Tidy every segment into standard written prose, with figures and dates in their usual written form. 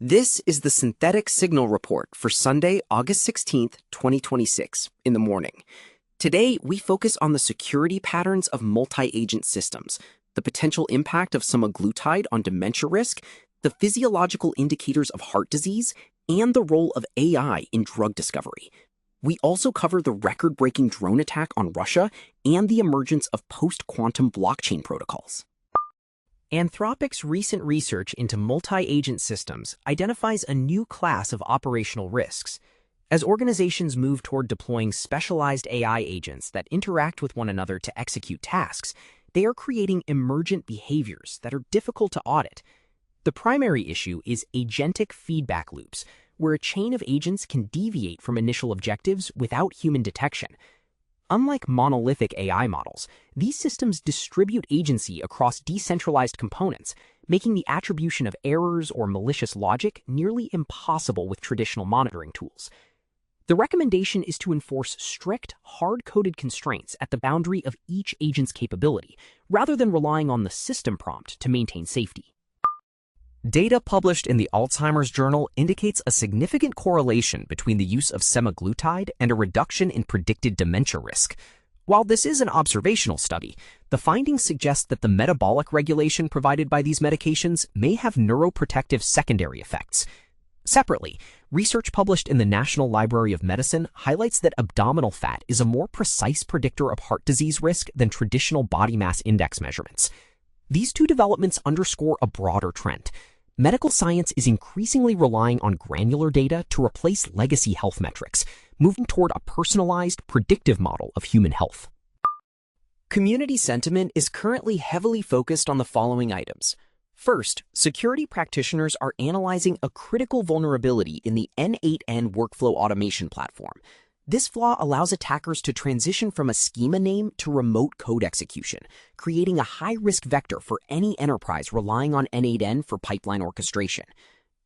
This is the Synthetic Signal Report for Sunday, August 16th, 2026, in the morning. Today, we focus on the security patterns of multi-agent systems, the potential impact of semaglutide on dementia risk, the physiological indicators of heart disease, and the role of AI in drug discovery. We also cover the record-breaking drone attack on Russia and the emergence of post-quantum blockchain protocols. Anthropic's recent research into multi-agent systems identifies a new class of operational risks. As organizations move toward deploying specialized AI agents that interact with one another to execute tasks, they are creating emergent behaviors that are difficult to audit. The primary issue is agentic feedback loops, where a chain of agents can deviate from initial objectives without human detection. Unlike monolithic AI models, these systems distribute agency across decentralized components, making the attribution of errors or malicious logic nearly impossible with traditional monitoring tools. The recommendation is to enforce strict, hard-coded constraints at the boundary of each agent's capability, rather than relying on the system prompt to maintain safety. Data published in the Alzheimer's Journal indicates a significant correlation between the use of semaglutide and a reduction in predicted dementia risk. While this is an observational study, the findings suggest that the metabolic regulation provided by these medications may have neuroprotective secondary effects. Separately, research published in the National Library of Medicine highlights that abdominal fat is a more precise predictor of heart disease risk than traditional body mass index measurements. These two developments underscore a broader trend. Medical science is increasingly relying on granular data to replace legacy health metrics, moving toward a personalized, predictive model of human health. Community sentiment is currently heavily focused on the following items. First, security practitioners are analyzing a critical vulnerability in the N8N workflow automation platform. This flaw allows attackers to transition from a schema name to remote code execution, creating a high-risk vector for any enterprise relying on N8N for pipeline orchestration.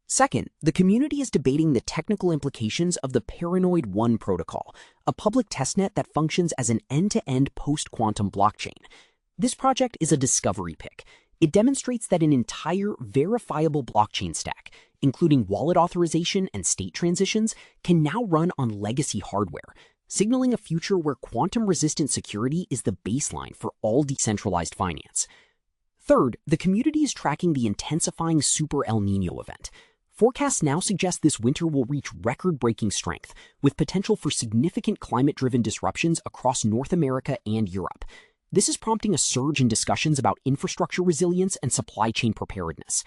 Second, the community is debating the technical implications of the Paranoid 1 protocol, a public testnet that functions as an end-to-end post-quantum blockchain. This project is a discovery pick. It demonstrates that an entire verifiable blockchain stack, including wallet authorization and state transitions, can now run on legacy hardware, signaling a future where quantum-resistant security is the baseline for all decentralized finance. Third, the community is tracking the intensifying Super El Niño event. Forecasts now suggest this winter will reach record-breaking strength, with potential for significant climate-driven disruptions across North America and Europe. This is prompting a surge in discussions about infrastructure resilience and supply chain preparedness.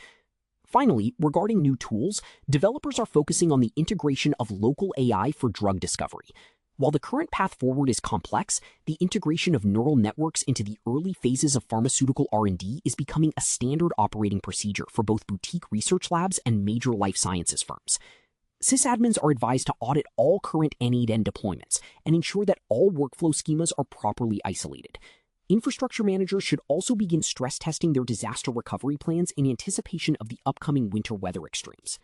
Finally, regarding new tools, developers are focusing on the integration of local AI for drug discovery. While the current path forward is complex, the integration of neural networks into the early phases of pharmaceutical R&D is becoming a standard operating procedure for both boutique research labs and major life sciences firms. Sysadmins are advised to audit all current N8N deployments and ensure that all workflow schemas are properly isolated. Infrastructure managers should also begin stress testing their disaster recovery plans in anticipation of the upcoming winter weather extremes.